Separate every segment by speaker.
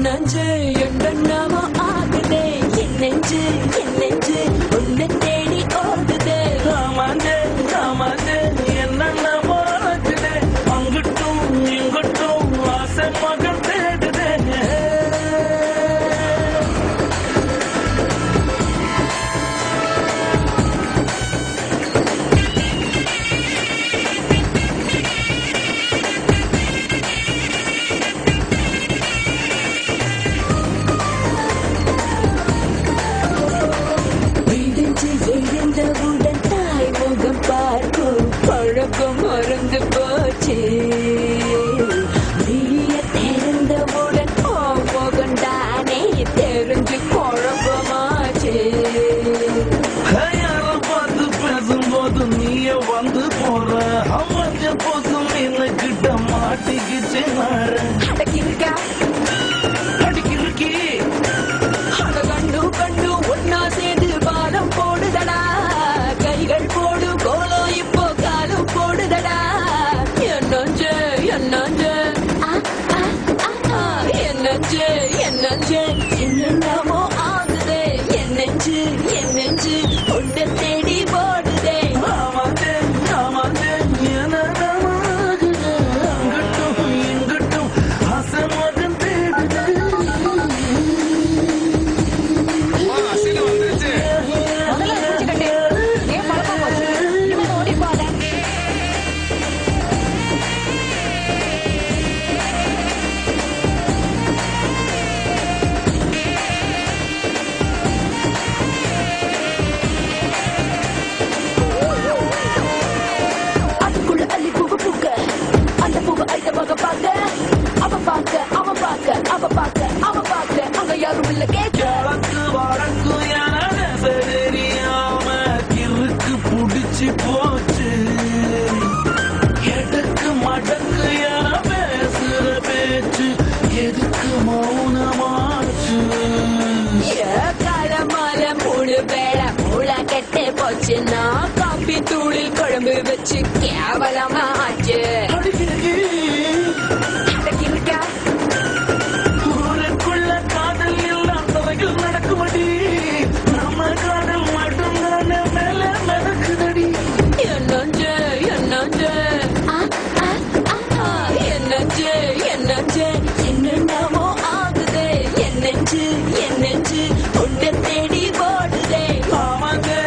Speaker 1: நஞ்சு என்னமோ ஆகுதே என் நெஞ்சு உன்னை தேடி ஓடுதே
Speaker 2: காமாஞ்சே காமாஞ்சே என்னென்னமோ ஆகுதே அங்கிட்டும் இங்கிட்டும் ஆசை மகன் தேடுதே
Speaker 1: எழுந்தவுடன் தாய் முகம் பார்க்கும் பழக்கம் மறந்து போச்சு விழிய தெரிந்தவுடன் முகம் தானே தெரிஞ்சு குழப்பமாச்சு
Speaker 2: யாரை பார்த்து பேசும்போது நீயே வந்து போற அம்மஞ்ச போதும் கிட்ட மாட்டிக்கிச்சு
Speaker 1: அடக்கிருக்கா
Speaker 2: அடிக்கிருக்கி
Speaker 1: அட கண்டு ஒன்னா சேர்ந்து பாலம் போடுதடா கைகள் போடு கோலம் இப்போ காலும் போடுதடா என்னஞ்சு என்னமோ ஆகுதே என் நெஞ்சு உன்னை தேடி போடுதே
Speaker 2: ஆமாந்தே ஆமாந்தே என்னென்னமோ ஆகுதே அங்கிட்டும் இங்கிட்டும் ஆசை மகன் தேடுதே
Speaker 1: அதுக்குள்ள அள்ளி பூவு பூக்க அந்த பூவை ஐட்டமாக பார்க்க அவ பார்க்க அங்க யாரும் இல்ல கேட்க
Speaker 2: கிழக்கு வடக்கு என தெரியாம கிறுக்கு புடிச்சு போச்சு எடக்கு மடக்கு என பேசுற பேச்சு எதுக்கு மௌனமாச்சு
Speaker 1: காலமால 3 வேளை மூளை கெட்டு போச்சுன்னா காப்பி தூளில் குழம்பு வச்சு கேவலமா ஆச்சு
Speaker 2: அடிக்கிறீ
Speaker 1: அடக்கிருக்கா
Speaker 2: ஊருக்குள்ள காதல் எல்லாம் தலையில் நடக்குமடி நம்ம காதல் மட்டும்தானே மேல நடக்குதடி
Speaker 1: என்னஞ்சு என்னமோ ஆகுதே என் நெஞ்சு உன்னை தேடி போடுதே
Speaker 2: ஆமாந்தே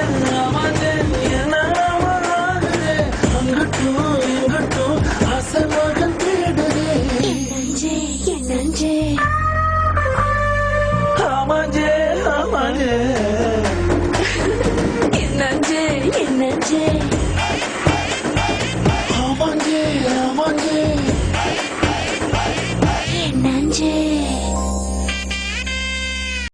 Speaker 2: ஆமாந்தே என்னென்னமோ ஆகுதே அங்கிட்டும் இங்கிட்டும் ஆசை மகன் தேடுதே
Speaker 1: என்னஞ்சே
Speaker 2: ஆமாஞ்சே ஆமாஞ்சே